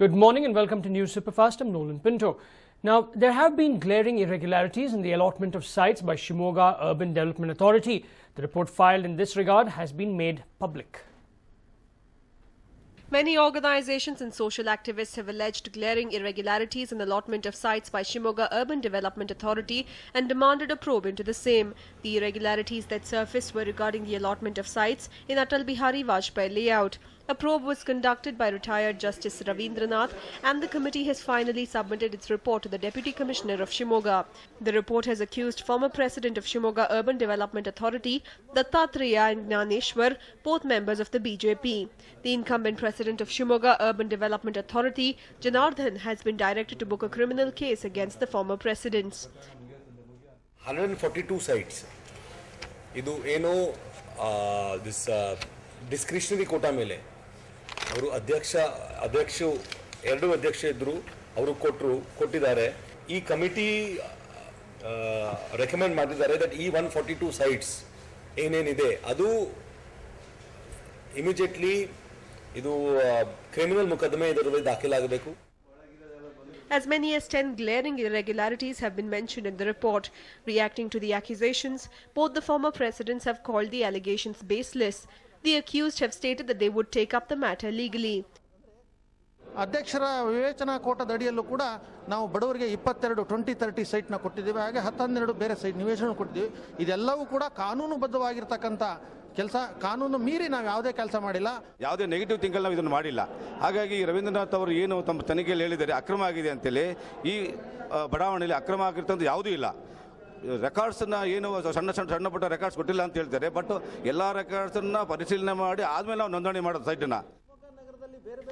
Good morning and welcome to News Superfast. I'm Nolan Pinto. Now, there have been glaring irregularities in the allotment of sites by Shimoga Urban Development Authority. The report filed in this regard has been made public. Many organizations and social activists have alleged glaring irregularities in the allotment of sites by Shimoga Urban Development Authority and demanded a probe into the same. The irregularities that surfaced were regarding the allotment of sites in Atal Bihari Vajpayee layout. A probe was conducted by retired Justice Ravindranath, and the committee has finally submitted its report to the Deputy Commissioner of Shimoga. The report has accused former President of Shimoga Urban Development Authority, Dattatreya and Gnaneshwar, both members of the BJP. The incumbent President of Shimoga Urban Development Authority, Janardhan, has been directed to book a criminal case against the former presidents. 142 sites. This discretionary quota mele. ಅವರು ಎರಡು ಅಧ್ಯಕ್ಷ ಇದ್ರು ಅವರು ಕೊಟ್ಟಿದ್ದಾರೆ ಈ committee recommend ಮಾಡಿದ್ದಾರೆ that ಈ 142 sites ಏನೇನಿದೆ ಅದು ಇಮಿಡಿಯೇಟ್ಲಿ ಇದು ಕ್ರಿಮಿನಲ್ ಮೊಕದ್ದಮೆ ಇದರ ಮೇಲೆ ದಾಖಲಾಗಬೇಕು. As many as 10 glaring irregularities have been mentioned in the report. Reacting to the accusations, both the former presidents have called the allegations baseless. The accused have stated that they would take up the matter legally. ಅಧ್ಯಕ್ಷರ ವಿವೇಚನಾ ಕೋಟದ ಅಡಿಯಲ್ಲೂ ಕೂಡ ನಾವು ಬಡವರಿಗೆ 20-30 ಸೈಟ್ನ ಕೊಟ್ಟಿದ್ದೀವಿ, ಹಾಗೆ 12 ಬೇರೆ site ನಿವೇಶನ ಕೊಟ್ಟಿದ್ದೀವಿ. ಇದೆಲ್ಲವೂ ಕೂಡ ಕಾನೂನುಬದ್ಧವಾಗಿರ್ತಕ್ಕಂಥ ಕೆಲಸ, ಕಾನೂನು ಮೀರಿ ನಾವು ಯಾವುದೇ ಕೆಲಸ ಮಾಡಿಲ್ಲ, ಯಾವುದೇ ನೆಗೆಟಿವ್ ಥಿಂಕಲ್ಲಿ ನಾವು ಇದನ್ನು ಮಾಡಿಲ್ಲ. ಹಾಗಾಗಿ ರವೀಂದ್ರನಾಥ್ ಅವರು ಏನು ತಮ್ಮ ತನಿಖೆಯಲ್ಲಿ ಹೇಳಿದ್ದಾರೆ ಅಕ್ರಮ ಆಗಿದೆ ಅಂತೇಳಿ, ಈ ಬಡಾವಣೆಯಲ್ಲಿ ಅಕ್ರಮ ಆಗಿರ್ತಂತ ಯಾವುದೂ ಇಲ್ಲ. ರೆಕಾರ್ಡ್ಸನ್ನ ಏನು ಸಣ್ಣ ಪುಟ್ಟ ರೆಕಾರ್ಡ್ಸ್ ಕೊಟ್ಟಿಲ್ಲ ಅಂತ ಹೇಳ್ತಾರೆ, ಬಟ್ ಎಲ್ಲ ರೆಕಾರ್ಡ್ಸನ್ನ ಪರಿಶೀಲನೆ ಮಾಡಿ ಆದ್ಮೇಲೆ ನಾವು ನೋಂದಣಿ ಮಾಡೋದು ಸೈಟನ್ನ.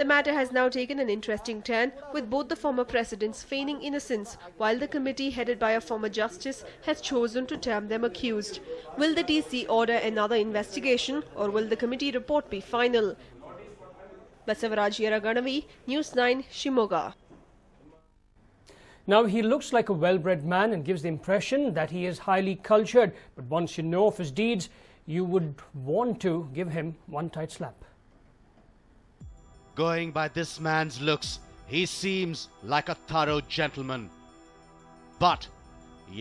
The matter has now taken an interesting turn, with both the former presidents feigning innocence, while the committee headed by a former justice has chosen to term them accused. Will the DC order another investigation, or will the committee report be final? Basavaraj Yaraganavi, News9, Shimoga. Now, he looks like a well-bred man and gives the impression that he is highly cultured. But once you know of his deeds, you would want to give him one tight slap. Going by this man's looks, he seems like a thorough gentleman. But,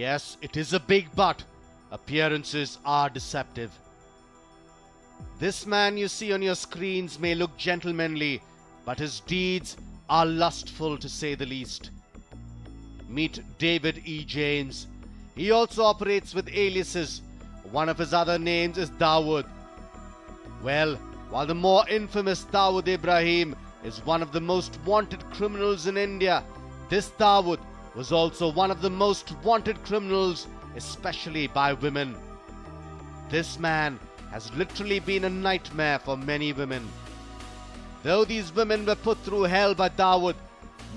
yes, it is a big but, appearances are deceptive. This man you see on your screens may look gentlemanly, but his deeds are lustful to say the least. Meet David E. James. He also operates with aliases. One of his other names is Dawood. Well, while the more infamous Dawood Ibrahim is one of the most wanted criminals in India, this Dawood was also one of the most wanted criminals, especially by women. This man has literally been a nightmare for many women. Though these women were put through hell by Dawood,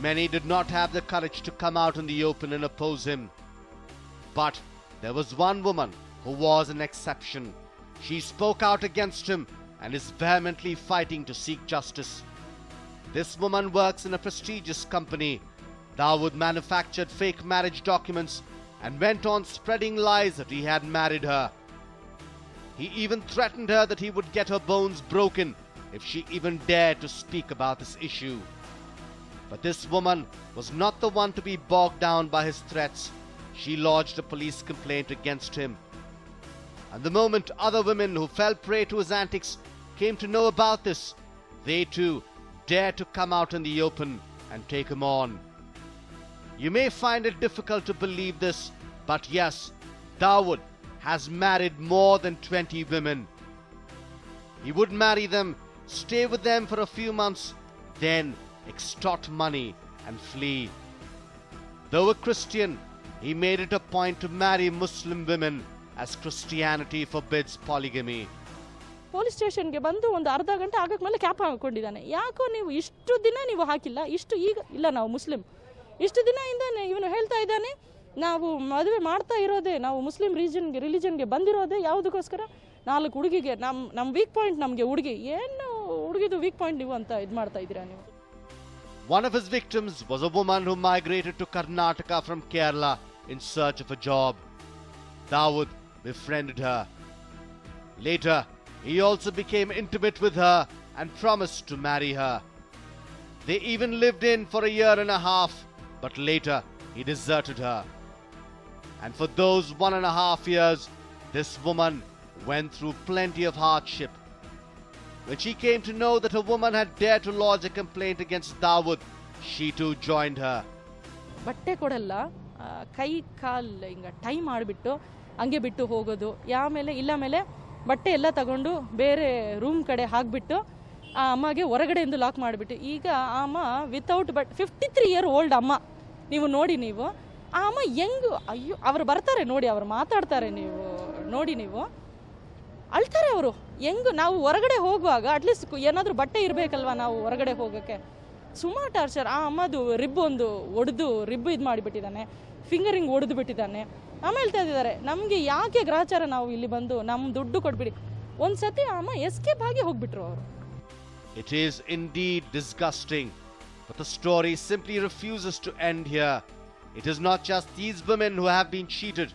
many did not have the courage to come out in the open and oppose him. But there was one woman who was an exception. She spoke out against him and is vehemently fighting to seek justice. This woman works in a prestigious company. Dawood manufactured fake marriage documents and went on spreading lies that he had married her. He even threatened her that he would get her bones broken if she even dared to speak about this issue. But this woman was not the one to be bogged down by his threats. She lodged a police complaint against him. And the moment other women who fell prey to his antics came to know about this, they too dared to come out in the open and take him on. You may find it difficult to believe this, but yes, Dawood has married more than 20 women. He would marry them, stay with them for a few months, then extort money and flee. Though a Christian, he made it a point to marry Muslim women as Christianity forbids polygamy. Police ಸ್ಟೇಷನ್ಗೆ ಬಂದು ಒಂದು ಅರ್ಧ ಗಂಟೆ ಆಗಕ್ಕೆ ಮೇಲೆ cap ಹಾಕೊಂಡಿದ್ದಾನೆ. ಯಾಕೋ ನೀವು ಇಷ್ಟು ದಿನ ನೀವು ಹಾಕಿಲ್ಲ, ಇಷ್ಟು ಈಗ ಇಲ್ಲ ನಾವು ಮುಸ್ಲಿಂ, ಇಷ್ಟು ದಿನ ಇಂದ ಇವನು ಹೇಳ್ತಾ ಇದ್ದಾನೆ ನಾವು ಮದುವೆ ಮಾಡ್ತಾ ಇರೋದೇ, ನಾವು ಮುಸ್ಲಿಂ ರಿಲಿಜನ್ಗೆ ಬಂದಿರೋದೇ ಯಾವುದಕ್ಕೋಸ್ಕರ, 4 ಹುಡುಗಿಗೆ ನಮ್ಮ ವೀಕ್ ಪಾಯಿಂಟ್, ನಮಗೆ ಹುಡುಗಿ ಏನು ಹುಡುಗಿದು ವೀಕ್ ಪಾಯಿಂಟ್ ನೀವು ಅಂತ ಇದು ಮಾಡ್ತಾ ಇದ್ದೀರಾ ನೀವು. One of his victims was a woman who migrated to Karnataka from Kerala in search of a job. Dawood befriended her. Later, he also became intimate with her and promised to marry her. They even lived in for a year and a half, but later he deserted her. And for those 1.5 years, this woman went through plenty of hardship. When she came to know that a woman had dared to lodge a complaint against Dawood, she too joined her. ಬಟ್ಟೆ ಕೊಡಲ್ಲ, ಕೈ ಕಾಲು ಹಿಂಗೆ tie ಮಾಡಿಬಿಟ್ಟು ಹಂಗೆ ಬಿಟ್ಟು ಹೋಗೋದು. ಆಮೇಲೆ ಇಲ್ಲ ಮೇಲೆ ಬಟ್ಟೆ ಎಲ್ಲ ತಗೊಂಡು ಬೇರೆ ರೂಮ್ ಕಡೆ ಹಾಕಿಬಿಟ್ಟು ಆ ಅಮ್ಮಗೆ ಹೊರಗಡೆಯಿಂದ ಲಾಕ್ ಮಾಡಿಬಿಟ್ಟು, ಈಗ ಆ ಅಮ್ಮ ವಿತೌಟ್ 53 ಇಯರ್ ಓಲ್ಡ್ ಅಮ್ಮ. ನೀವು ನೋಡಿ, ನೀವು ಆ ಅಮ್ಮ ಹೆಂಗು, ಅಯ್ಯೋ ಅವ್ರು ಬರ್ತಾರೆ ನೋಡಿ, ಅವ್ರು ಮಾತಾಡ್ತಾರೆ, ನೀವು ನೋಡಿ, ನೀವು ಅಳ್ತಾರೆ ಅವರು. ಹೆಂಗು ನಾವು ಹೊರಗಡೆ ಹೋಗುವಾಗ ಅಟ್ಲೀಸ್ಟ್ ಏನಾದರೂ ಬಟ್ಟೆ ಇರಬೇಕಲ್ವ ನಾವು ಹೊರಗಡೆ ಹೋಗೋಕ್ಕೆ. ಸುಮಾ ಟಾರ್ಚರ್. ಆ ಅಮ್ಮದು ರಿಬ್ ಒಂದು ಒಡೆದು ರಿಬ್ ಇದು ಮಾಡಿಬಿಟ್ಟಿದ್ದಾನೆ, ಫಿಂಗರಿಂಗ್ ಒಡೆದು ಬಿಟ್ಟಿದ್ದಾನೆ. ಆಮೇಲೆ ಹೇಳ್ತಾ ಇದ್ದಾರೆ, ನಮಗೆ ಯಾಕೆ ಗ್ರಹಚಾರ, ನಾವು ಇಲ್ಲಿ ಬಂದು ನಮ್ಮ ದುಡ್ಡು ಕೊಟ್ಬಿಡಿ. ಒಂದು ಸತಿ ಆ ಅಮ್ಮ ಎಸ್ಕೇಪ್ ಆಗಿ ಹೋಗ್ಬಿಟ್ರು ಅವರು. It is indeed disgusting, but the story simply refuses to end here. It is not just these women who have been cheated.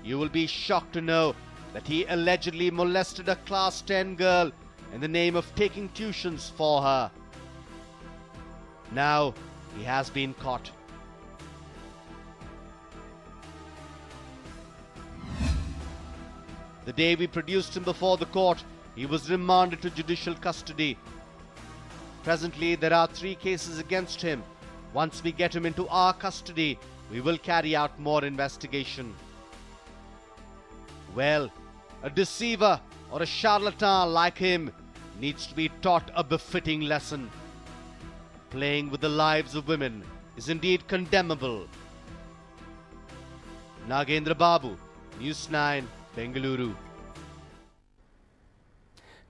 You will be shocked to know that he allegedly molested a class 10 girl in the name of taking tuitions for her. Now he has been caught. The day we produced him before the court, he was remanded to judicial custody. Presently, there are 3 cases against him. Once we get him into our custody, we will carry out more investigation. Well, a deceiver or a charlatan like him needs to be taught a befitting lesson. Playing with the lives of women is indeed condemnable. Nagendra Babu, News 9, Bengaluru.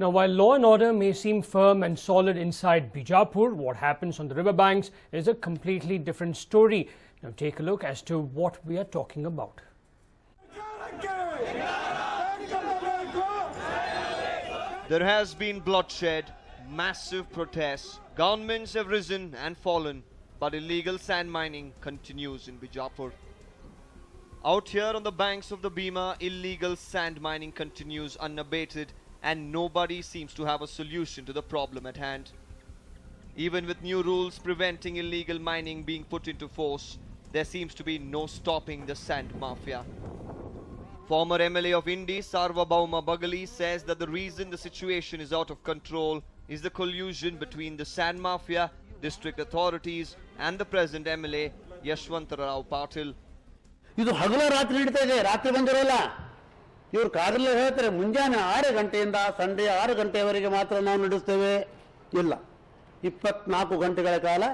Now, while law and order may seem firm and solid inside Bijapur, what happens on the riverbanks is a completely different story. Now, take a look as to what we are talking about. There has been bloodshed, massive protests, governments have risen and fallen, but illegal sand mining continues in Bijapur. Out here on the banks of the Bhima, illegal sand mining continues unabated, and nobody seems to have a solution to the problem at hand. Even with new rules preventing illegal mining being put into force, there seems to be no stopping the sand mafia. Former MLA of Indi, Sarvabauma Bagali, says that the reason the situation is out of control is the collusion between the sand mafia, district authorities and the present MLA, Yashwantrao Patil. ಇದು ಹಗಲ ರಾತ್ರಿ ನಡೀತಾ ಇದೆ, ರಾತ್ರಿ ಬಂದಿರೋಲ್ಲ. ಇವರು ಕಾಗಲ್ಲ ಹೇಳ್ತಾರೆ ಮುಂಜಾನೆ 6 ಗಂಟೆಯಿಂದ ಸಂಜೆ 6 ಗಂಟೆವರೆಗೆ ಮಾತ್ರ ನಾವು ನಡೆಸ್ತೇವೆ. ಇಲ್ಲ, 24 ಗಂಟೆಗಳ ಕಾಲ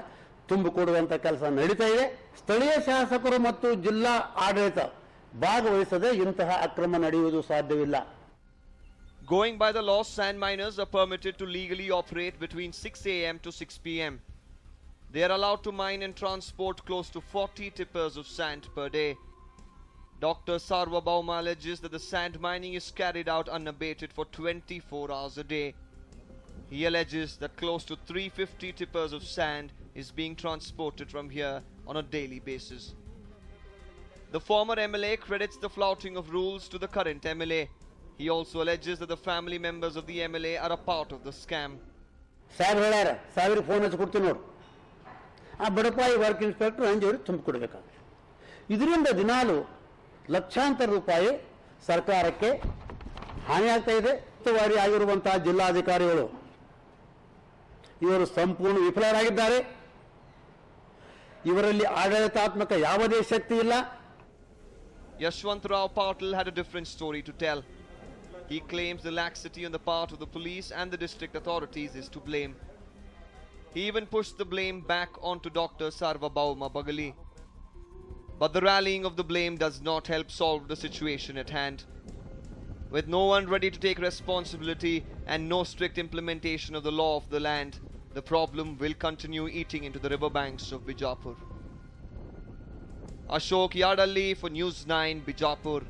ತುಂಬಿಕೊಡುವಂಥ ಕೆಲಸ ನಡೀತಾ ಇದೆ. ಸ್ಥಳೀಯ ಶಾಸಕರು ಮತ್ತು ಜಿಲ್ಲಾ ಆಡಳಿತ ಭಾಗವಹಿಸದೆ ಇಂತಹ ಅಕ್ರಮ ನಡೆಯುವುದು ಸಾಧ್ಯವಿಲ್ಲ. Going by the law, sand miners are permitted to legally operate between 6 a.m. to 6 p.m. They are allowed to mine and transport close to 40 tippers of sand per day. Dr. Sarvabauma alleges that the sand mining is carried out unabated for 24 hours a day. He alleges that close to 350 tippers of sand is being transported from here on a daily basis. The former MLA credits the flouting of rules to the current MLA. He also alleges that the family members of the MLA are a part of the scam. Saheb ಹೇಳ್ಯಾರ, 1000 phone ಹಚ್ಚಿ ಕೊಡ್ತೀನಿ ನೋಡು, ಆ ಬಡಪಾಯಿ work inspector ಅಂಜೂರಿಗೆ ತುಂಬಿಕೊಡ್ಬೇಕಾಗ್ತದೆ. ಇದರಿಂದ ದಿನಾಲು ಲಕ್ಷಾಂತರ ರೂಪಾಯಿ ಸರ್ಕಾರಕ್ಕೆ ಹಾನಿಯಾಗ್ತಾ ಇದೆ. ಉಸ್ತುವಾರಿ ಆಗಿರುವಂತಹ ಜಿಲ್ಲಾಧಿಕಾರಿಗಳು ಇವರು ಸಂಪೂರ್ಣ ವಿಫಲರಾಗಿದ್ದಾರೆ. ಇವರಲ್ಲಿ ಆಡಳಿತಾತ್ಮಕ ಯಾವುದೇ ಶಕ್ತಿ ಇಲ್ಲ. Yashwantrao Patil had a different story to tell. He claims the laxity on the part of the police and the district authorities is to blame. He even pushed the blame back onto Dr. Sarvabauma Bagali. But the rallying of the blame does not help solve the situation at hand. With no one ready to take responsibility and no strict implementation of the law of the land, the problem will continue eating into the riverbanks of Bijapur. Ashok Yadalli for News 9, Bijapur.